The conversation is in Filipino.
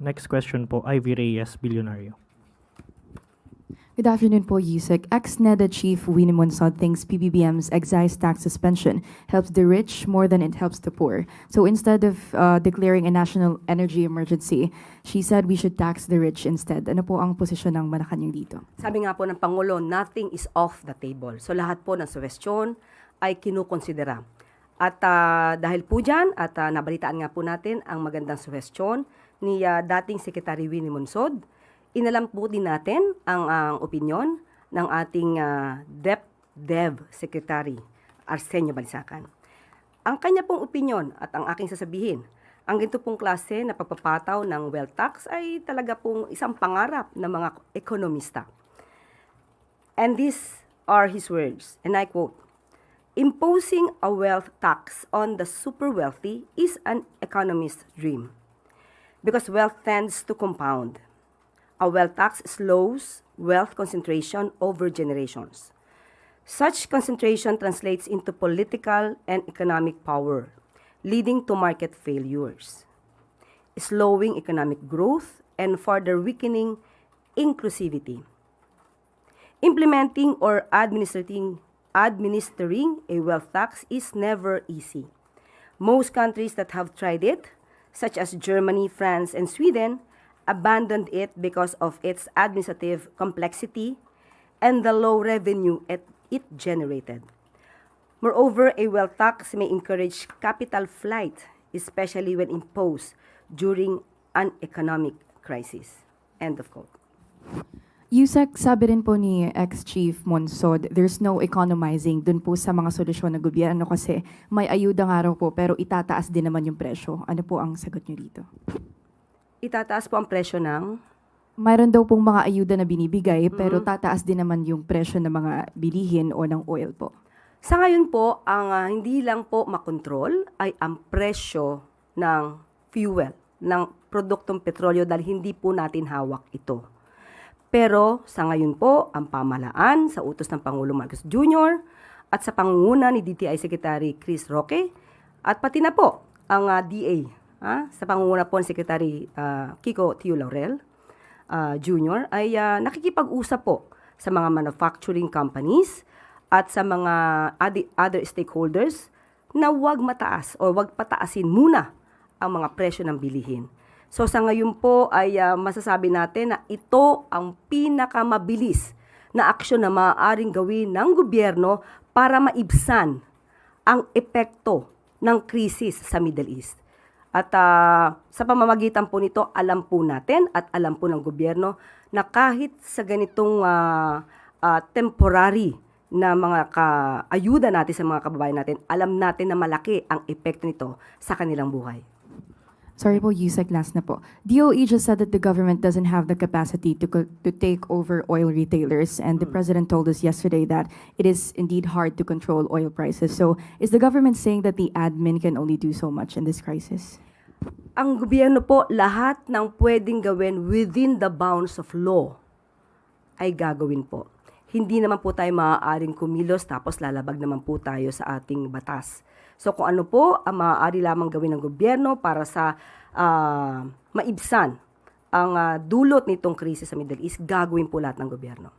Next question po, Ivy Reyes, Bilyonaryo. Good afternoon po, Yusek. Ex-NEDA Chief Winnie Monsod thinks PBBM's excise tax suspension helps the rich more than it helps the poor. So instead of declaring a national energy emergency, she said we should tax the rich instead. Ano po ang posisyon ng Malacanang dito? Sabi nga po ng Pangulo, nothing is off the table. So lahat po ng suwestyon ay kinukonsidera. At dahil po dyan, at nabalitaan nga po natin ang magandang suwestyon ni dating Secretary Winnie Monsod, inalam po din natin ang opinyon ng ating DepDev Secretary Arsenio Balisacan. Ang kanya pong opinyon at ang aking sasabihin, ang ganito pong klase na pagpapataw ng wealth tax ay talaga pong isang pangarap ng mga ekonomista. And these are his words, and I quote, "Imposing a wealth tax on the super wealthy is an economist's dream because wealth tends to compound. A wealth tax slows wealth concentration over generations. Such concentration translates into political and economic power, leading to market failures, slowing economic growth, and further weakening inclusivity. Implementing or administering a wealth tax is never easy. Most countries that have tried it, such as Germany, France, and Sweden, abandoned it because of its administrative complexity and the low revenue it generated. Moreover, a wealth tax may encourage capital flight, especially when imposed during an economic crisis." End of quote. Yusek, sabi rin po ni ex-Chief Monsod, there's no economizing dun po sa mga solusyon ng gobyerno kasi may ayuda nga raw po pero itataas din naman yung presyo. Ano po ang sagot niyo dito? Itataas po ang presyo ng Mayroon daw pong mga ayuda na binibigay pero tataas din naman yung presyo ng mga bilihin o ng oil po. Sa ngayon po, ang hindi lang po makontrol ay ang presyo ng fuel, ng produktong petrolyo dahil hindi po natin hawak ito. Pero sa ngayon po, ang pamahalaan sa utos ng Pangulo Marcos Jr. at sa pangunguna ni DTI Secretary Chris Roque at pati na po ang DA, sa pangunguna po ni Secretary Kiko Tio Laurel Jr. ay nakikipag-usap po sa mga manufacturing companies at sa mga other stakeholders na huwag mataas o huwag pataasin muna ang mga presyo ng bilihin. So sa ngayon po ay masasabi natin na ito ang pinakamabilis na aksyon na maaaring gawin ng gobyerno para maibsan ang epekto ng krisis sa Middle East. At sa pamamagitan po nito, alam po natin at alam po ng gobyerno na kahit sa ganitong temporary na mga ayuda natin sa mga kababayan natin, alam natin na malaki ang epekto nito sa kanilang buhay. Sorry po, Yusek, last na po. DOE just said that the government doesn't have the capacity to take over oil retailers, and the president told us yesterday that it is indeed hard to control oil prices. So is the government saying that the admin can only do so much in this crisis? Ang gobyerno po, lahat ng pwedeng gawin within the bounds of law ay gagawin po. Hindi naman po tayo maaaring kumilos tapos lalabag naman po tayo sa ating batas. So kung ano po ang maaari lamang gawin ng gobyerno para sa maibsan ang dulot nitong krisis sa Middle East, gagawin po lahat ng gobyerno.